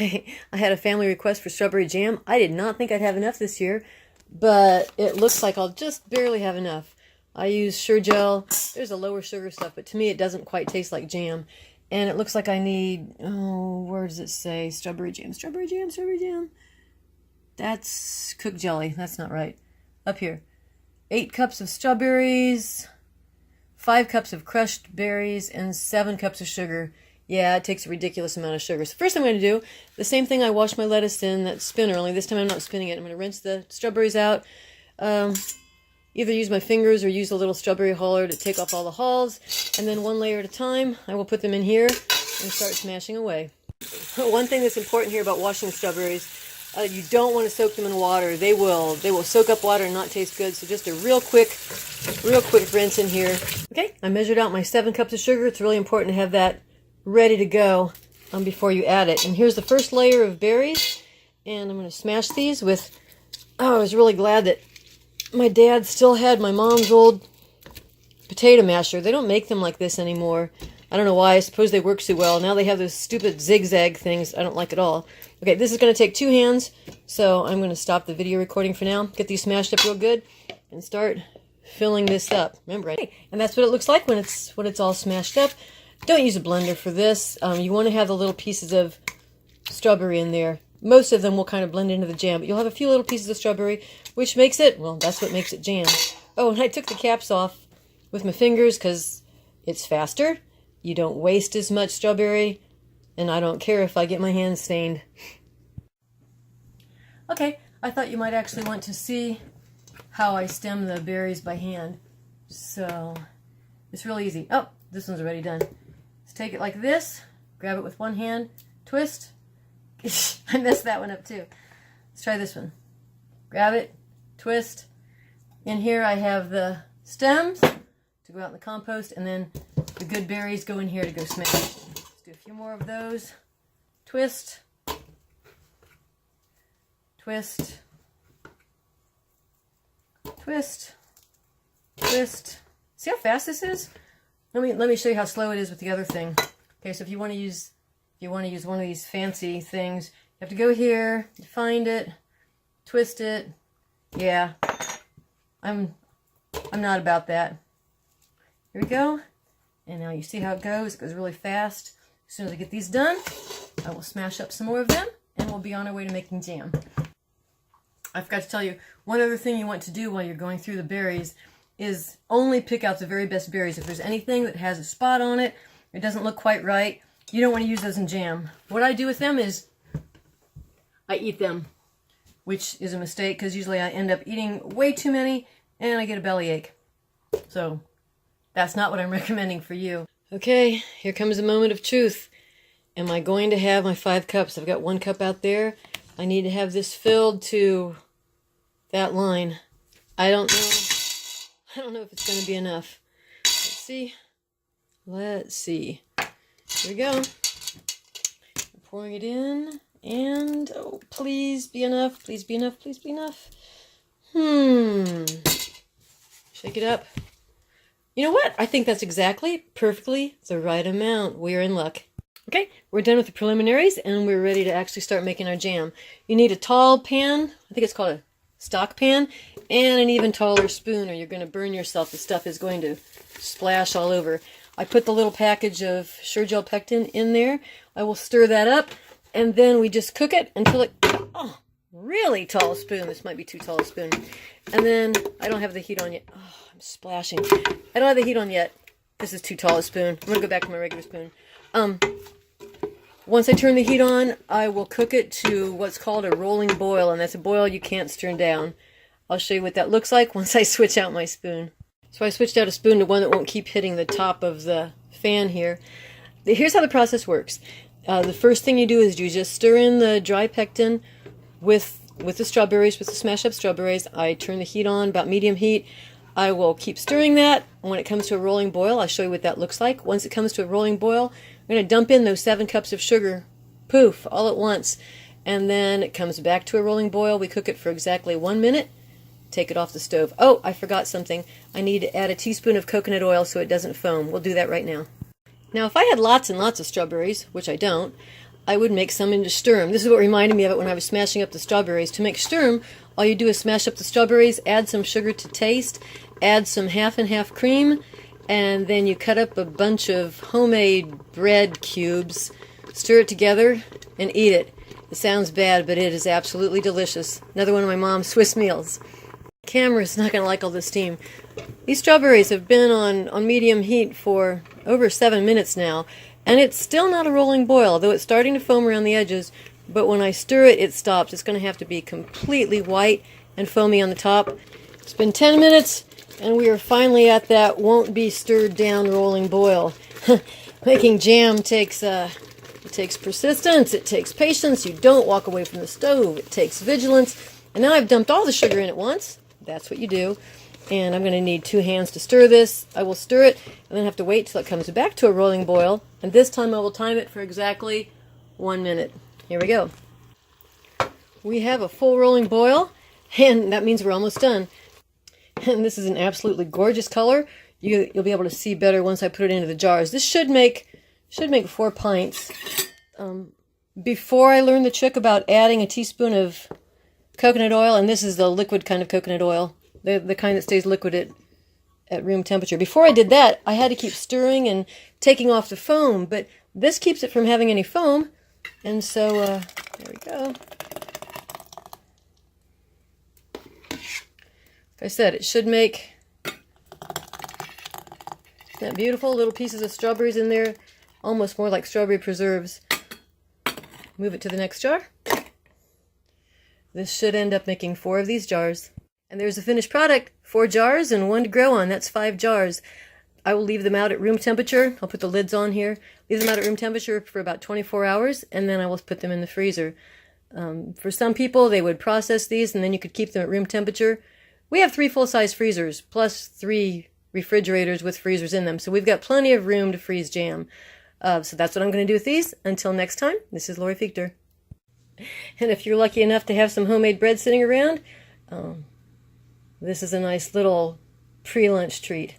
Okay, I had a family request for strawberry jam. I did not think I'd have enough this year, but it looks like I'll just barely have enough. I use Sure-Gel. There's a lower sugar stuff, but to me it doesn't quite taste like jam. And it looks like I need, oh, where does it say? Strawberry jam, strawberry jam, strawberry jam. That's cooked jelly. That's not right. Up here. 8 cups of strawberries, 5 cups of crushed berries, and 7 cups of sugar. Yeah, it takes a ridiculous amount of sugar. So first I'm going to do the same thing I washed my lettuce in that spinner, only this time I'm not spinning it. I'm going to rinse the strawberries out. Either use my fingers or use a little strawberry huller to take off all the hulls. And then one layer at a time, I will put them in here and start smashing away. One thing that's important here about washing strawberries, you don't want to soak them in water. They will soak up water and not taste good. So just a real quick rinse in here. Okay, I measured out my 7 cups of sugar. It's really important to have that ready to go before you add it. And here's the first layer of berries. And I'm going to smash these with, oh, I was really glad that my dad still had my mom's old potato masher. They don't make them like this anymore. I don't know why. I suppose they work so well. Now they have those stupid zigzag things. I don't like at all. Okay, this is going to take 2 hands, so I'm going to stop the video recording for now. Get these smashed up real good and start filling this up. Remember, and that's what it looks like when it's all smashed up. Don't use a blender for this. You want to have the little pieces of strawberry in there. Most of them will kind of blend into the jam, but you'll have a few little pieces of strawberry, which makes it, well, that's what makes it jam. Oh, and I took the caps off with my fingers because it's faster. You don't waste as much strawberry, and I don't care if I get my hands stained. Okay, I thought you might actually want to see how I stem the berries by hand. So, it's really easy. Oh, this one's already done. Just take it like this, grab it with one hand, twist. I messed that one up too. Let's try this one. Grab it, twist. In here I have the stems to go out in the compost, and then the good berries go in here to go smash. Let's do a few more of those. Twist. Twist. Twist. Twist. See how fast this is? Let me show you how slow it is with the other thing. Okay, so if you want to use one of these fancy things, you have to go here, find it, twist it. Yeah, I'm not about that. Here we go. And now you see how it goes. It goes really fast. As soon as I get these done, I will smash up some more of them, and we'll be on our way to making jam. I forgot to tell you, one other thing you want to do while you're going through the berries is only pick out the very best berries. If there's anything that has a spot on it, it doesn't look quite right, you don't want to use those in jam. What I do with them is I eat them, which is a mistake because usually I end up eating way too many and I get a bellyache. So that's not what I'm recommending for you. Okay, here comes a moment of truth. Am I going to have my 5 cups? I've got 1 cup out there. I need to have this filled to that line. I don't know if it's going to be enough. Let's see. Let's see. Here we go. I'm pouring it in, and oh, please be enough. Please be enough. Please be enough. Shake it up. You know what? I think that's exactly, perfectly the right amount. We're in luck. Okay, we're done with the preliminaries, and we're ready to actually start making our jam. You need a tall pan. I think it's called a stock pan, and an even taller spoon, or you're going to burn yourself. The stuff is going to splash all over. I put the little package of Sure-Gel pectin in there. I will stir that up, and then we just cook it until it, oh, really tall spoon. This might be too tall a spoon. And then I don't have the heat on yet. Oh, I'm splashing. I don't have the heat on yet. This is too tall a spoon. I'm going to go back to my regular spoon. Once I turn the heat on, I will cook it to what's called a rolling boil, and that's a boil you can't stir down. I'll show you what that looks like once I switch out my spoon. So I switched out a spoon to one that won't keep hitting the top of the fan here. Here's how the process works. The first thing you do is you just stir in the dry pectin with the strawberries, with the smashed up strawberries. I turn the heat on, about medium heat. I will keep stirring that. When it comes to a rolling boil, I'll show you what that looks like. Once it comes to a rolling boil, I'm going to dump in those 7 cups of sugar, poof, all at once. And then it comes back to a rolling boil. We cook it for exactly 1 minute. Take it off the stove. Oh, I forgot something. I need to add a teaspoon of coconut oil so it doesn't foam. We'll do that right now. Now, if I had lots and lots of strawberries, which I don't, I would make some into stürm. This is what reminded me of it when I was smashing up the strawberries. To make stürm, all you do is smash up the strawberries, add some sugar to taste, add some half and half cream, and then you cut up a bunch of homemade bread cubes, stir it together, and eat it. It sounds bad, but it is absolutely delicious. Another one of my mom's Swiss meals. Camera's not going to like all this steam. These strawberries have been on medium heat for over 7 minutes now, and it's still not a rolling boil, though it's starting to foam around the edges. But when I stir it, it stops. It's going to have to be completely white and foamy on the top. It's been 10 minutes, and we are finally at that won't be stirred down rolling boil. Making jam takes persistence, it takes patience. You don't walk away from the stove. It takes vigilance. And now I've dumped all the sugar in at once. That's what you do. And I'm going to need 2 hands to stir this. I will stir it and then have to wait till it comes back to a rolling boil. And this time I will time it for exactly 1 minute. Here we go. We have a full rolling boil, and that means we're almost done. And this is an absolutely gorgeous color. You'll be able to see better once I put it into the jars. This should make 4 pints. Before I learned the trick about adding a teaspoon of coconut oil, and this is the liquid kind of coconut oil, the kind that stays liquid at room temperature. Before I did that, I had to keep stirring and taking off the foam, but this keeps it from having any foam, and so there we go. Like I said, it should make, isn't that beautiful? Little pieces of strawberries in there, almost more like strawberry preserves. Move it to the next jar. This should end up making 4 of these jars. And there's the finished product. 4 jars and 1 to grow on. That's 5 jars. I will leave them out at room temperature. I'll put the lids on here. Leave them out at room temperature for about 24 hours, and then I will put them in the freezer. For some people, they would process these, and then you could keep them at room temperature. We have 3 full-size freezers, plus 3 refrigerators with freezers in them, so we've got plenty of room to freeze jam. So that's what I'm going to do with these. Until next time, this is Lori Fiechter. And if you're lucky enough to have some homemade bread sitting around, this is a nice little pre-lunch treat.